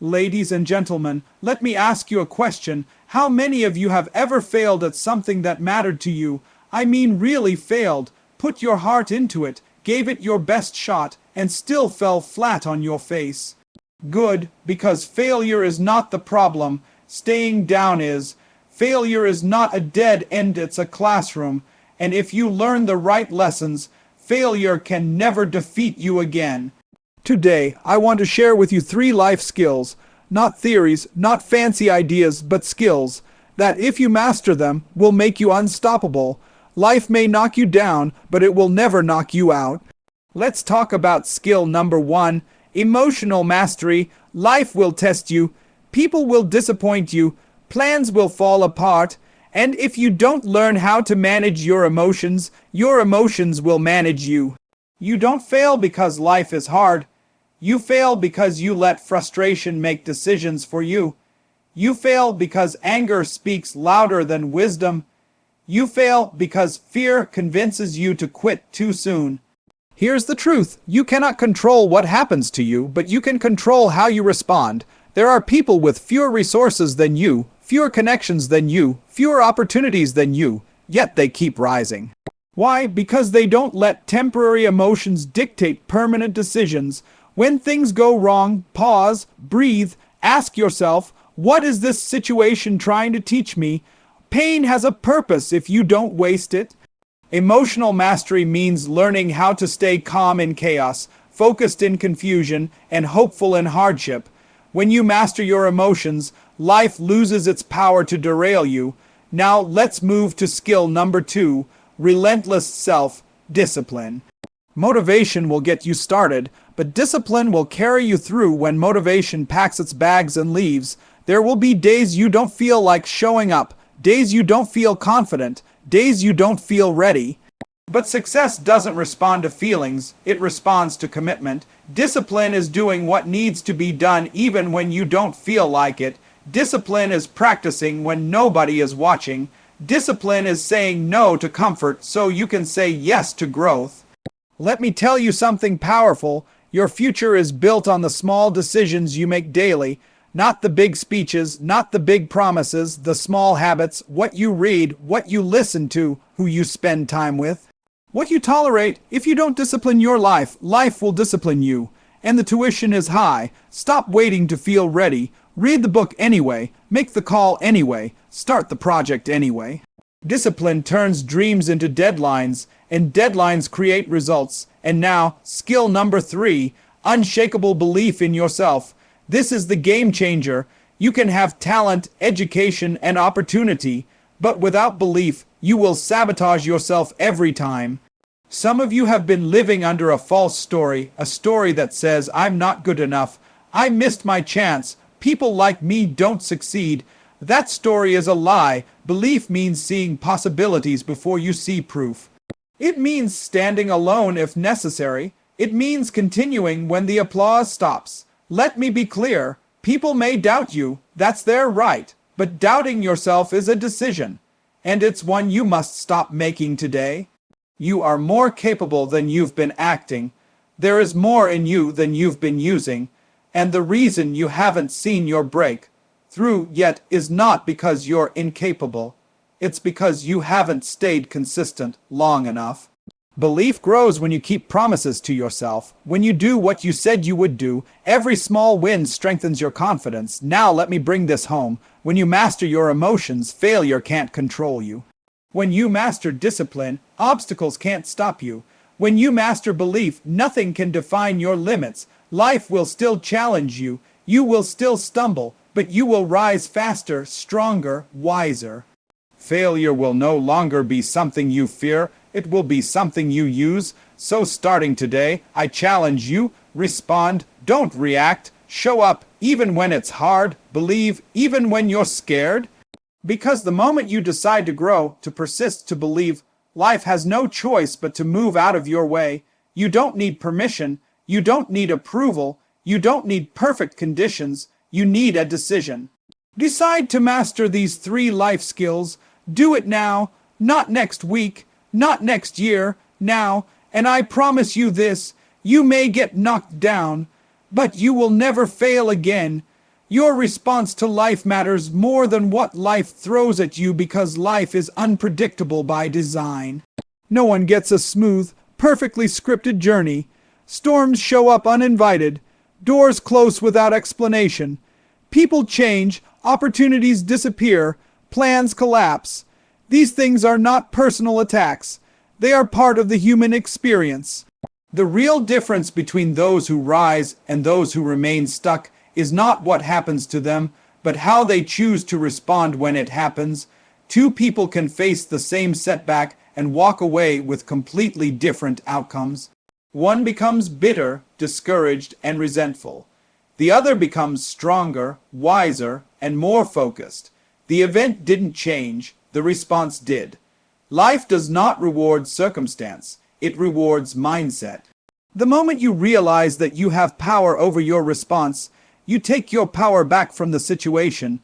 Ladies and gentlemen, let me ask you a question. How many of you have ever failed at something that mattered to you? I mean really failed. Put your heart into it, gave it your best shot, and still fell flat on your face. Good, because failure is not the problem. Staying down is. Failure is not a dead end, it's a classroom. And if you learn the right lessons, failure can never defeat you again. Today, I want to share with you 3 life skills, not theories, not fancy ideas, but skills, that if you master them, will make you unstoppable. Life may knock you down, but it will never knock you out. Let's talk about skill number 1, emotional mastery. Life will test you, people will disappoint you, plans will fall apart, and if you don't learn how to manage your emotions will manage you. You don't fail because life is hard. You fail because you let frustration make decisions for you. You fail because anger speaks louder than wisdom. You fail because fear convinces you to quit too soon. Here's the truth. You cannot control what happens to you, but you can control how you respond. There are people with fewer resources than you, fewer connections than you, fewer opportunities than you, yet they keep rising. Why? Because they don't let temporary emotions dictate permanent decisions. When things go wrong, pause, breathe, ask yourself, what is this situation trying to teach me? Pain has a purpose if you don't waste it. Emotional mastery means learning how to stay calm in chaos, focused in confusion, and hopeful in hardship. When you master your emotions, life loses its power to derail you. Now let's move to skill number 2, relentless self-discipline. Motivation will get you started, but discipline will carry you through. When motivation packs its bags and leaves, there will be days you don't feel like showing up, days you don't feel confident, days you don't feel ready. But success doesn't respond to feelings, it responds to commitment. Discipline is doing what needs to be done even when you don't feel like it. Discipline is practicing when nobody is watching. Discipline is saying no to comfort so you can say yes to growth. Let me tell you something powerful. Your future is built on the small decisions you make daily, not the big speeches, not the big promises, the small habits, what you read, what you listen to, who you spend time with, what you tolerate. If you don't discipline your life, life will discipline you. And the tuition is high. Stop waiting to feel ready. Read the book anyway. Make the call anyway. Start the project anyway. Discipline turns dreams into deadlines, and deadlines create results. And now, skill number 3, unshakable belief in yourself. This is the game changer. You can have talent, education, and opportunity, but without belief, you will sabotage yourself every time. Some of you have been living under a false story, a story that says, I'm not good enough, I missed my chance, people like me don't succeed. That story is a lie. Belief means seeing possibilities before you see proof. It means standing alone if necessary. It means continuing when the applause stops. Let me be clear. People may doubt you. That's their right. But doubting yourself is a decision. And it's one you must stop making today. You are more capable than you've been acting. There is more in you than you've been using. And the reason you haven't seen your break through yet is not because you're incapable. It's because you haven't stayed consistent long enough. Belief grows when you keep promises to yourself. When you do what you said you would do, every small win strengthens your confidence. Now let me bring this home. When you master your emotions, failure can't control you. When you master discipline, obstacles can't stop you. When you master belief, nothing can define your limits. Life will still challenge you. You will still stumble, but you will rise faster, stronger, wiser. Failure will no longer be something you fear. It will be something you use. So starting today, I challenge you, respond, don't react, show up even when it's hard, believe even when you're scared. Because the moment you decide to grow, to persist, to believe, life has no choice but to move out of your way. You don't need permission. You don't need approval. You don't need perfect conditions. You need a decision. Decide to master these 3 life skills. Do it now, not next week, not next year, now. And I promise you this, you may get knocked down, but you will never fail again. Your response to life matters more than what life throws at you because life is unpredictable by design. No one gets a smooth, perfectly scripted journey. Storms show up uninvited. Doors close without explanation. People change, opportunities disappear, plans collapse. These things are not personal attacks. They are part of the human experience. The real difference between those who rise and those who remain stuck is not what happens to them, but how they choose to respond when it happens. Two people can face the same setback and walk away with completely different outcomes. One becomes bitter, discouraged, and resentful. The other becomes stronger, wiser, and more focused. The event didn't change, the response did. Life does not reward circumstance, it rewards mindset. The moment you realize that you have power over your response, you take your power back from the situation.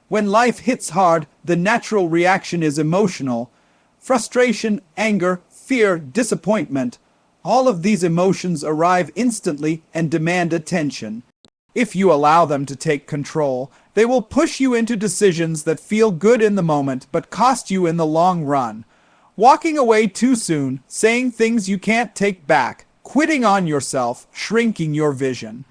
When life hits hard, the natural reaction is emotional. Frustration, anger, fear, disappointment. All of these emotions arrive instantly and demand attention. If you allow them to take control, they will push you into decisions that feel good in the moment but cost you in the long run. Walking away too soon, saying things you can't take back, quitting on yourself, shrinking your vision.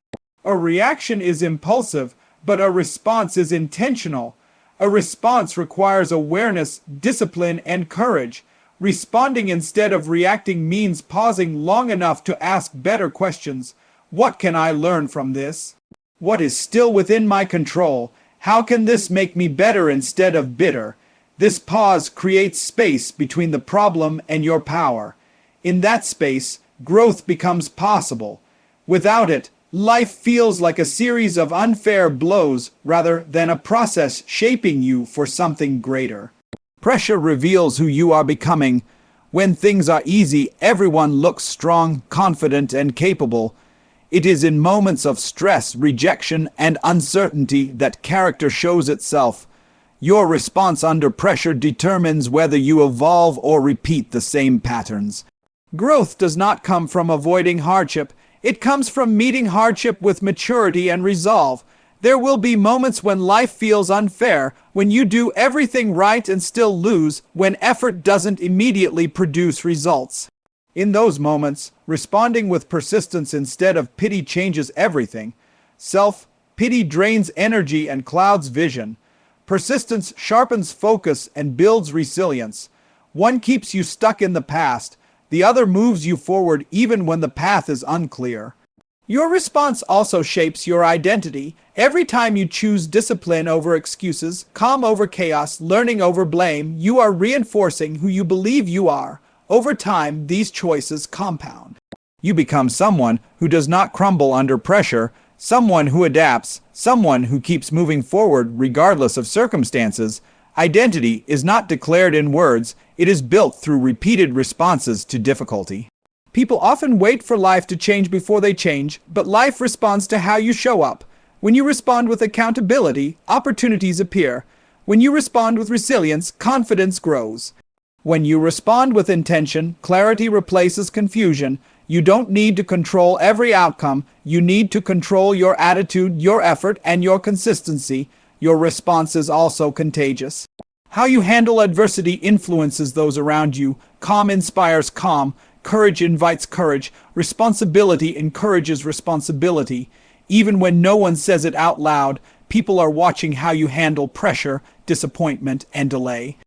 A reaction is impulsive, but a response is intentional. A response requires awareness, discipline, and courage. Responding instead of reacting means pausing long enough to ask better questions. What can I learn from this? What is still within my control? How can this make me better instead of bitter? This pause creates space between the problem and your power. In that space, growth becomes possible. Without it, life feels like a series of unfair blows rather than a process shaping you for something greater. Pressure reveals who you are becoming. When things are easy, everyone looks strong, confident, and capable. It is in moments of stress, rejection, and uncertainty that character shows itself. Your response under pressure determines whether you evolve or repeat the same patterns. Growth does not come from avoiding hardship. It comes from meeting hardship with maturity and resolve. There will be moments when life feels unfair, when you do everything right and still lose, when effort doesn't immediately produce results. In those moments, responding with persistence instead of pity changes everything. Self-pity drains energy and clouds vision. Persistence sharpens focus and builds resilience. One keeps you stuck in the past. The other moves you forward even when the path is unclear. Your response also shapes your identity. Every time you choose discipline over excuses, calm over chaos, learning over blame, you are reinforcing who you believe you are. Over time, these choices compound. You become someone who does not crumble under pressure, someone who adapts, someone who keeps moving forward regardless of circumstances. Identity is not declared in words, it is built through repeated responses to difficulty. People often wait for life to change before they change, but life responds to how you show up. When you respond with accountability, opportunities appear. When you respond with resilience, confidence grows. When you respond with intention, clarity replaces confusion. You don't need to control every outcome. You need to control your attitude, your effort, and your consistency. Your response is also contagious. How you handle adversity influences those around you. Calm inspires calm. Courage invites courage. Responsibility encourages responsibility. Even when no one says it out loud, people are watching how you handle pressure, disappointment, and delay.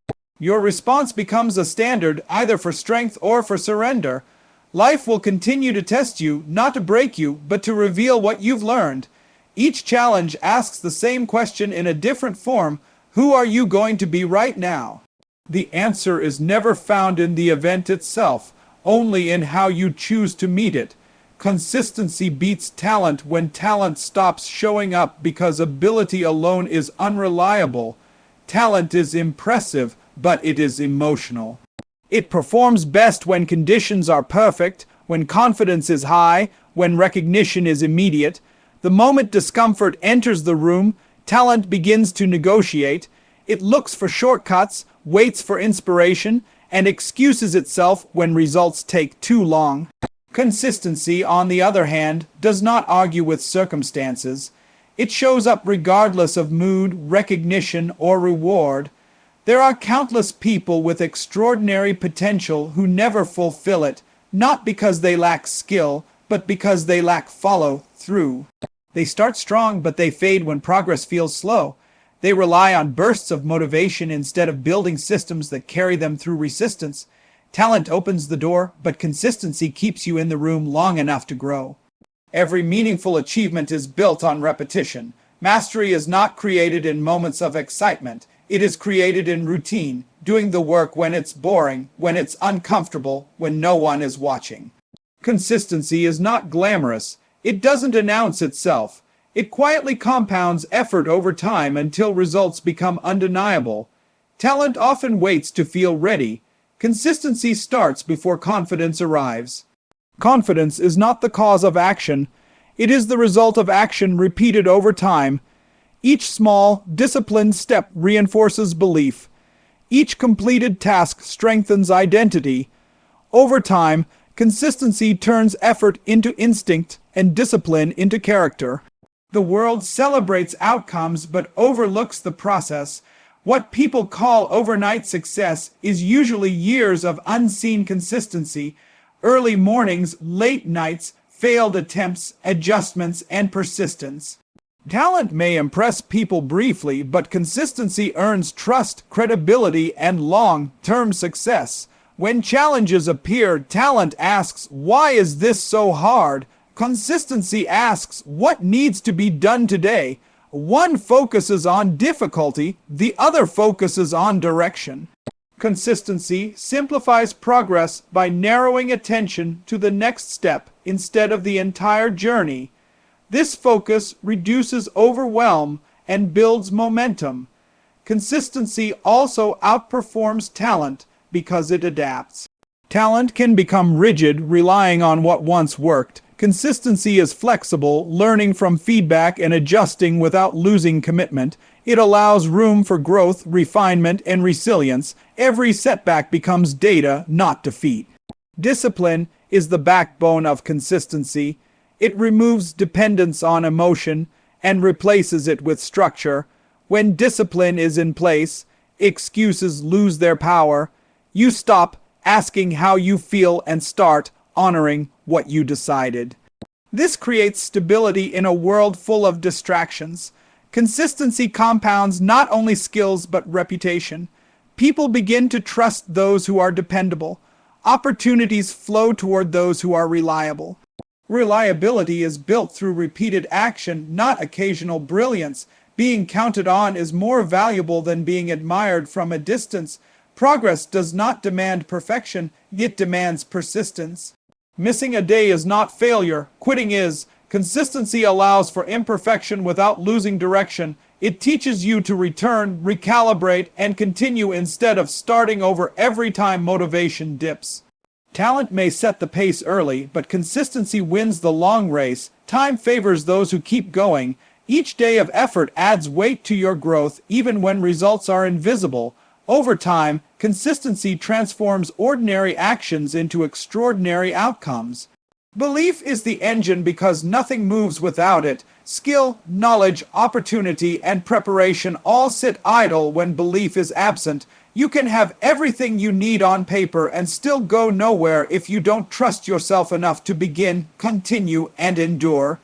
Your response becomes a standard either for strength or for surrender. Life will continue to test you, not to break you, but to reveal what you've learned. Each challenge asks the same question in a different form. Who are you going to be right now? The answer is never found in the event itself, only in how you choose to meet it. Consistency beats talent when talent stops showing up because ability alone is unreliable. Talent is impressive, but it is emotional. It performs best when conditions are perfect, when confidence is high, when recognition is immediate. The moment discomfort enters the room, talent begins to negotiate. It looks for shortcuts, waits for inspiration, and excuses itself when results take too long. Consistency, on the other hand, does not argue with circumstances. It shows up regardless of mood, recognition, or reward. There are countless people with extraordinary potential who never fulfill it, not because they lack skill, but because they lack follow-through. They start strong, but they fade when progress feels slow. They rely on bursts of motivation instead of building systems that carry them through resistance. Talent opens the door, but consistency keeps you in the room long enough to grow. Every meaningful achievement is built on repetition. Mastery is not created in moments of excitement. It is created in routine, doing the work when it's boring, when it's uncomfortable, when no one is watching. Consistency is not glamorous. It doesn't announce itself. It quietly compounds effort over time until results become undeniable. Talent often waits to feel ready. Consistency starts before confidence arrives. Confidence is not the cause of action. It is the result of action repeated over time. Each small, disciplined step reinforces belief. Each completed task strengthens identity. Over time, consistency turns effort into instinct and discipline into character. The world celebrates outcomes but overlooks the process. What people call overnight success is usually years of unseen consistency, early mornings, late nights, failed attempts, adjustments, and persistence. Talent may impress people briefly, but consistency earns trust, credibility, and long-term success. When challenges appear, talent asks, "Why is this so hard?" Consistency asks, "What needs to be done today?" One focuses on difficulty, the other focuses on direction. Consistency simplifies progress by narrowing attention to the next step instead of the entire journey. This focus reduces overwhelm and builds momentum. Consistency also outperforms talent because it adapts. Talent can become rigid, relying on what once worked. Consistency is flexible, learning from feedback and adjusting without losing commitment. It allows room for growth, refinement, and resilience. Every setback becomes data, not defeat. Discipline is the backbone of consistency. It removes dependence on emotion and replaces it with structure. When discipline is in place, excuses lose their power. You stop asking how you feel and start honoring what you decided. This creates stability in a world full of distractions. Consistency compounds not only skills but reputation. People begin to trust those who are dependable. Opportunities flow toward those who are reliable. Reliability is built through repeated action, not occasional brilliance. Being counted on is more valuable than being admired from a distance. Progress does not demand perfection, it demands persistence. Missing a day is not failure, quitting is. Consistency allows for imperfection without losing direction. It teaches you to return, recalibrate, and continue instead of starting over every time motivation dips. Talent may set the pace early, but consistency wins the long race. Time favors those who keep going. Each day of effort adds weight to your growth, even when results are invisible. Over time, consistency transforms ordinary actions into extraordinary outcomes. Belief is the engine because nothing moves without it. Skill, knowledge, opportunity, and preparation all sit idle when belief is absent. You can have everything you need on paper and still go nowhere if you don't trust yourself enough to begin, continue, and endure.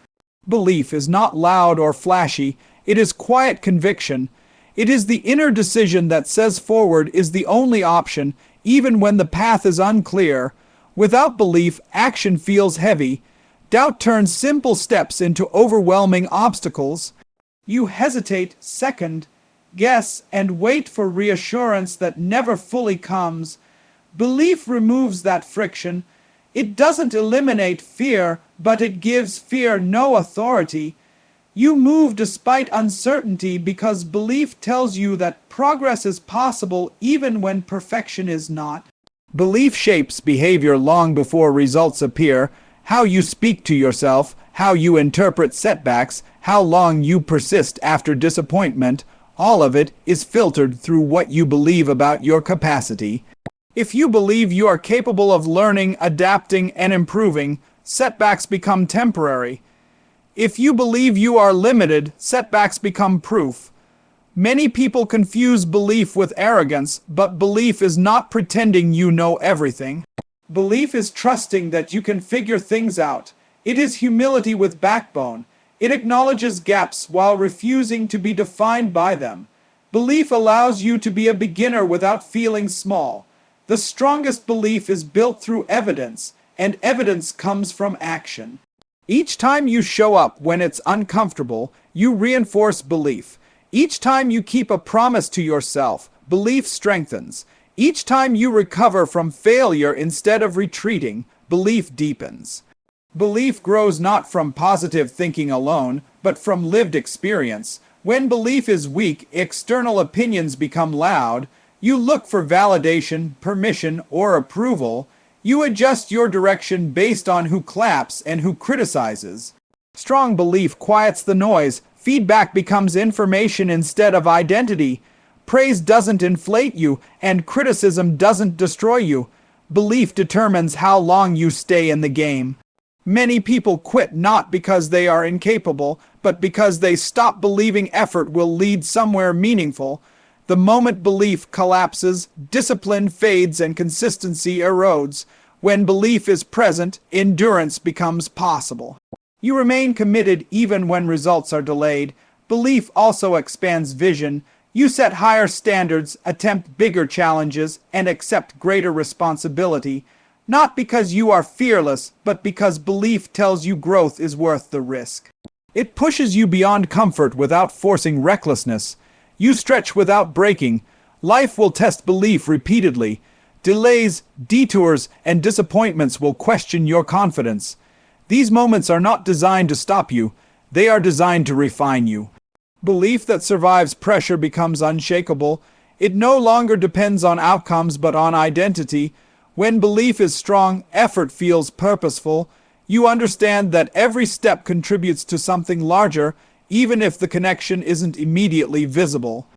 Belief is not loud or flashy. It is quiet conviction. It is the inner decision that says forward is the only option, even when the path is unclear. Without belief, action feels heavy. Doubt turns simple steps into overwhelming obstacles. You hesitate, second, guess, and wait for reassurance that never fully comes. Belief removes that friction. It doesn't eliminate fear, but it gives fear no authority. You move despite uncertainty because belief tells you that progress is possible even when perfection is not. Belief shapes behavior long before results appear. How you speak to yourself, how you interpret setbacks, how long you persist after disappointment, all of it is filtered through what you believe about your capacity. If you believe you are capable of learning, adapting, and improving, setbacks become temporary. If you believe you are limited, setbacks become proof. Many people confuse belief with arrogance, but belief is not pretending you know everything. Belief is trusting that you can figure things out. It is humility with backbone. It acknowledges gaps while refusing to be defined by them. Belief allows you to be a beginner without feeling small. The strongest belief is built through evidence, and evidence comes from action. Each time you show up when it's uncomfortable, you reinforce belief. Each time you keep a promise to yourself, belief strengthens. Each time you recover from failure instead of retreating, belief deepens. Belief grows not from positive thinking alone, but from lived experience. When belief is weak, external opinions become loud. You look for validation, permission, or approval. You adjust your direction based on who claps and who criticizes. Strong belief quiets the noise. Feedback becomes information instead of identity. Praise doesn't inflate you, and criticism doesn't destroy you. Belief determines how long you stay in the game. Many people quit not because they are incapable, but because they stop believing effort will lead somewhere meaningful. The moment belief collapses, discipline fades and consistency erodes. When belief is present, endurance becomes possible. You remain committed even when results are delayed. Belief also expands vision. You set higher standards, attempt bigger challenges, and accept greater responsibility. Not because you are fearless, but because belief tells you growth is worth the risk. It pushes you beyond comfort without forcing recklessness. You stretch without breaking. Life will test belief repeatedly. Delays, detours, and disappointments will question your confidence. These moments are not designed to stop you. They are designed to refine you. Belief that survives pressure becomes unshakable. It no longer depends on outcomes but on identity. When belief is strong, effort feels purposeful. You understand that every step contributes to something larger, even if the connection isn't immediately visible.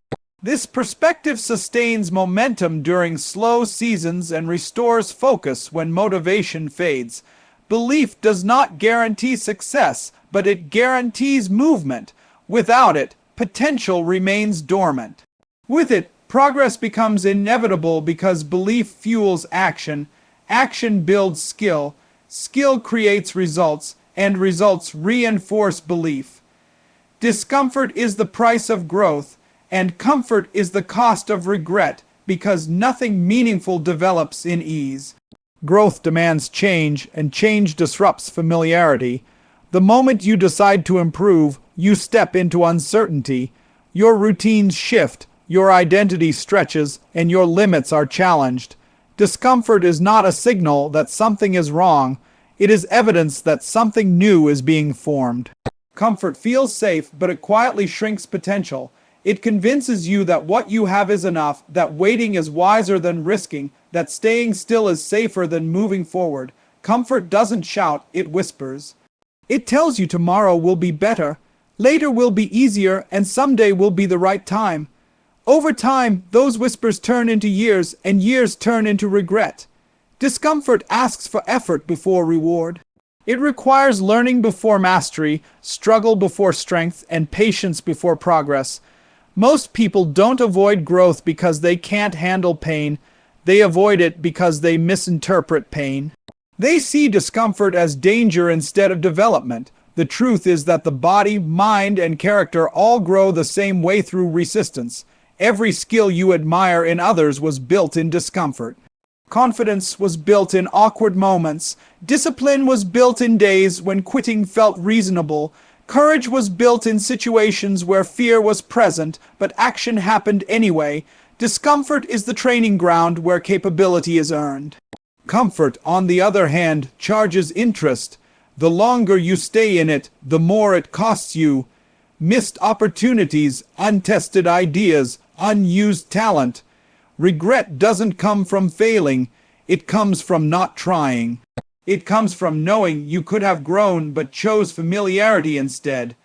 This perspective sustains momentum during slow seasons and restores focus when motivation fades. Belief does not guarantee success, but it guarantees movement. Without it, potential remains dormant. With it, progress becomes inevitable because belief fuels action. Action builds skill. Skill creates results, and results reinforce belief. Discomfort is the price of growth, and comfort is the cost of regret, because nothing meaningful develops in ease. Growth demands change, and change disrupts familiarity. The moment you decide to improve, you step into uncertainty. Your routines shift, your identity stretches, and your limits are challenged. Discomfort is not a signal that something is wrong. It is evidence that something new is being formed. Comfort feels safe, but it quietly shrinks potential. It convinces you that what you have is enough, that waiting is wiser than risking, that staying still is safer than moving forward. Comfort doesn't shout, it whispers. It tells you tomorrow will be better, later will be easier, and someday will be the right time. Over time, those whispers turn into years, and years turn into regret. Discomfort asks for effort before reward. It requires learning before mastery, struggle before strength, and patience before progress. Most people don't avoid growth because they can't handle pain. They avoid it because they misinterpret pain. They see discomfort as danger instead of development. The truth is that the body, mind, and character all grow the same way through resistance. Every skill you admire in others was built in discomfort. Confidence was built in awkward moments. Discipline was built in days when quitting felt reasonable. Courage was built in situations where fear was present, but action happened anyway. Discomfort is the training ground where capability is earned. Comfort, on the other hand, charges interest. The longer you stay in it, the more it costs you. Missed opportunities, untested ideas, unused talent. Regret doesn't come from failing. It comes from not trying. It comes from knowing you could have grown but chose familiarity instead.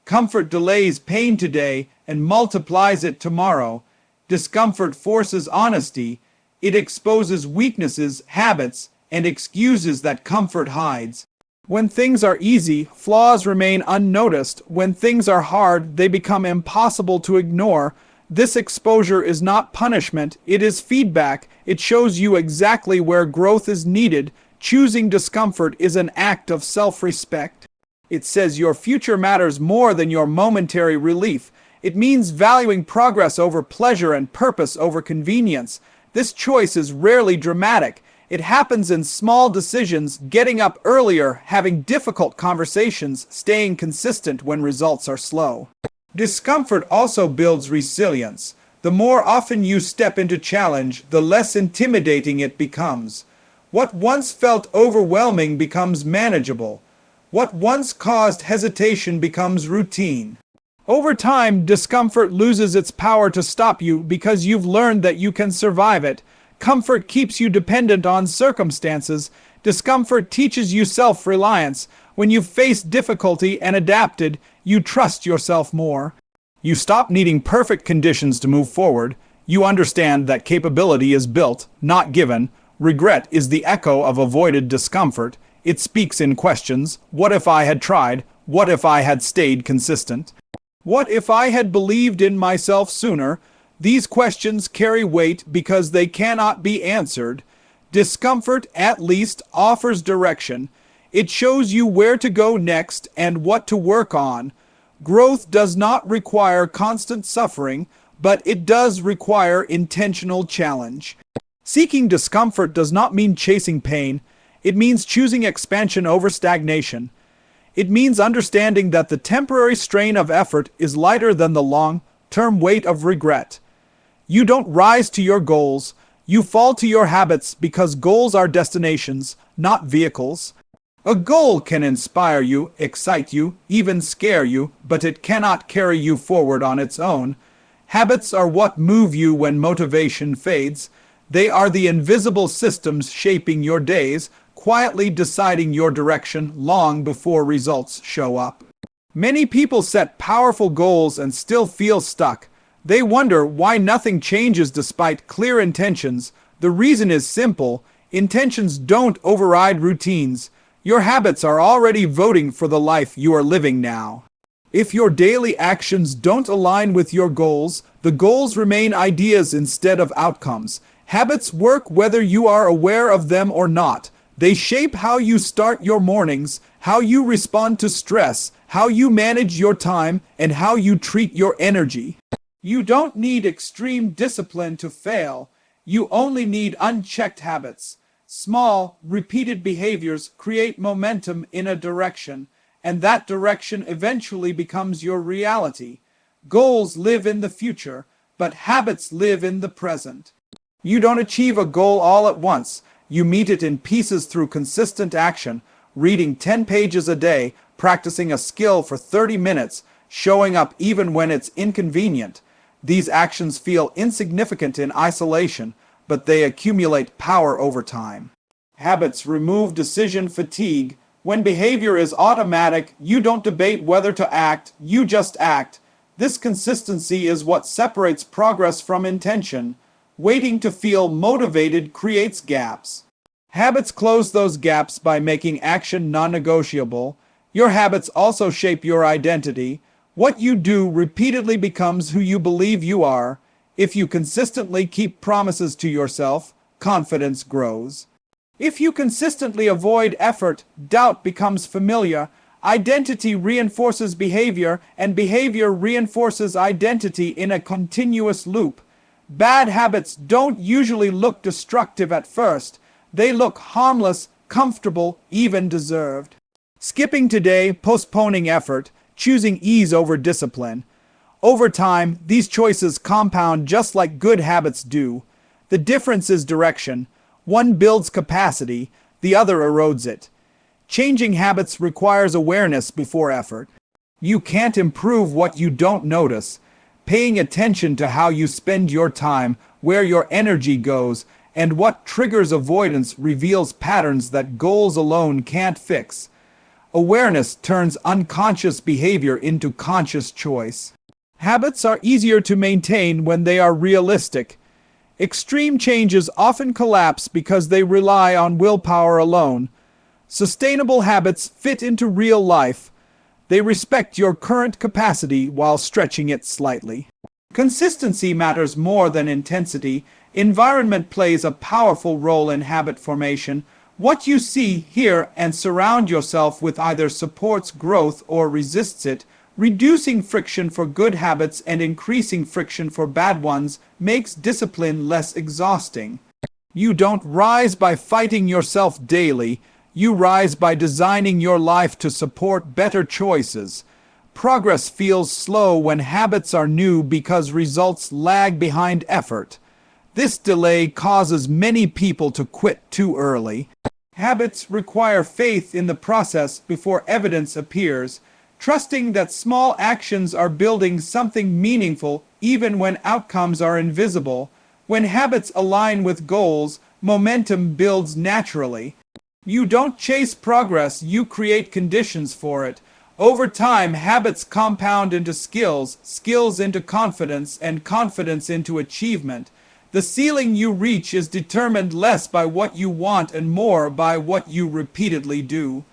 Comfort delays pain today and multiplies it tomorrow. Discomfort forces honesty. It exposes weaknesses, habits, and excuses that comfort hides. When things are easy, flaws remain unnoticed. When things are hard, they become impossible to ignore. This exposure is not punishment, it is feedback. It shows you exactly where growth is needed. Choosing discomfort is an act of self-respect. It says your future matters more than your momentary relief. It means valuing progress over pleasure and purpose over convenience. This choice is rarely dramatic. It happens in small decisions, getting up earlier, having difficult conversations, staying consistent when results are slow. Discomfort also builds resilience. The more often you step into challenge, the less intimidating it becomes. What once felt overwhelming becomes manageable. What once caused hesitation becomes routine. Over time, discomfort loses its power to stop you because you've learned that you can survive it. Comfort keeps you dependent on circumstances. Discomfort teaches you self-reliance. When you've faced difficulty and adapted, you trust yourself more. You stop needing perfect conditions to move forward. You understand that capability is built, not given. Regret is the echo of avoided discomfort. It speaks in questions. What if I had tried? What if I had stayed consistent? What if I had believed in myself sooner? These questions carry weight because they cannot be answered. Discomfort, at least, offers direction. It shows you where to go next and what to work on. Growth does not require constant suffering, but it does require intentional challenge. Seeking discomfort does not mean chasing pain. It means choosing expansion over stagnation. It means understanding that the temporary strain of effort is lighter than the long-term weight of regret. You don't rise to your goals, you fall to your habits because goals are destinations, not vehicles. A goal can inspire you, excite you, even scare you, but it cannot carry you forward on its own. Habits are what move you when motivation fades. They are the invisible systems shaping your days, quietly deciding your direction long before results show up. Many people set powerful goals and still feel stuck. They wonder why nothing changes despite clear intentions. The reason is simple. Intentions don't override routines. Your habits are already voting for the life you are living now. If your daily actions don't align with your goals, the goals remain ideas instead of outcomes. Habits work whether you are aware of them or not. They shape how you start your mornings, how you respond to stress, how you manage your time, and how you treat your energy. You don't need extreme discipline to fail. You only need unchecked habits. Small, repeated behaviors create momentum in a direction, and that direction eventually becomes your reality. Goals live in the future, but habits live in the present. You don't achieve a goal all at once. You meet it in pieces through consistent action, reading 10 pages a day, practicing a skill for 30 minutes, showing up even when it's inconvenient. These actions feel insignificant in isolation, but they accumulate power over time. Habits remove decision fatigue. When behavior is automatic, you don't debate whether to act, you just act. This consistency is what separates progress from intention. Waiting to feel motivated creates gaps. Habits close those gaps by making action non-negotiable. Your habits also shape your identity. What you do repeatedly becomes who you believe you are. If you consistently keep promises to yourself, confidence grows. If you consistently avoid effort, doubt becomes familiar. Identity reinforces behavior, and behavior reinforces identity in a continuous loop. Bad habits don't usually look destructive at first. They look harmless, comfortable, even deserved. Skipping today, postponing effort, choosing ease over discipline. Over time, these choices compound just like good habits do. The difference is direction. One builds capacity, the other erodes it. Changing habits requires awareness before effort. You can't improve what you don't notice. Paying attention to how you spend your time, where your energy goes, and what triggers avoidance reveals patterns that goals alone can't fix. Awareness turns unconscious behavior into conscious choice. Habits are easier to maintain when they are realistic. Extreme changes often collapse because they rely on willpower alone. Sustainable habits fit into real life. They respect your current capacity while stretching it slightly. Consistency matters more than intensity. Environment plays a powerful role in habit formation. What you see, hear, and surround yourself with either supports growth or resists it. Reducing friction for good habits and increasing friction for bad ones makes discipline less exhausting. You don't rise by fighting yourself daily. You rise by designing your life to support better choices. Progress feels slow when habits are new because results lag behind effort. This delay causes many people to quit too early. Habits require faith in the process before evidence appears, trusting that small actions are building something meaningful even when outcomes are invisible. When habits align with goals, momentum builds naturally. You don't chase progress, you create conditions for it. Over time, habits compound into skills, skills into confidence, and confidence into achievement. The ceiling you reach is determined less by what you want and more by what you repeatedly do.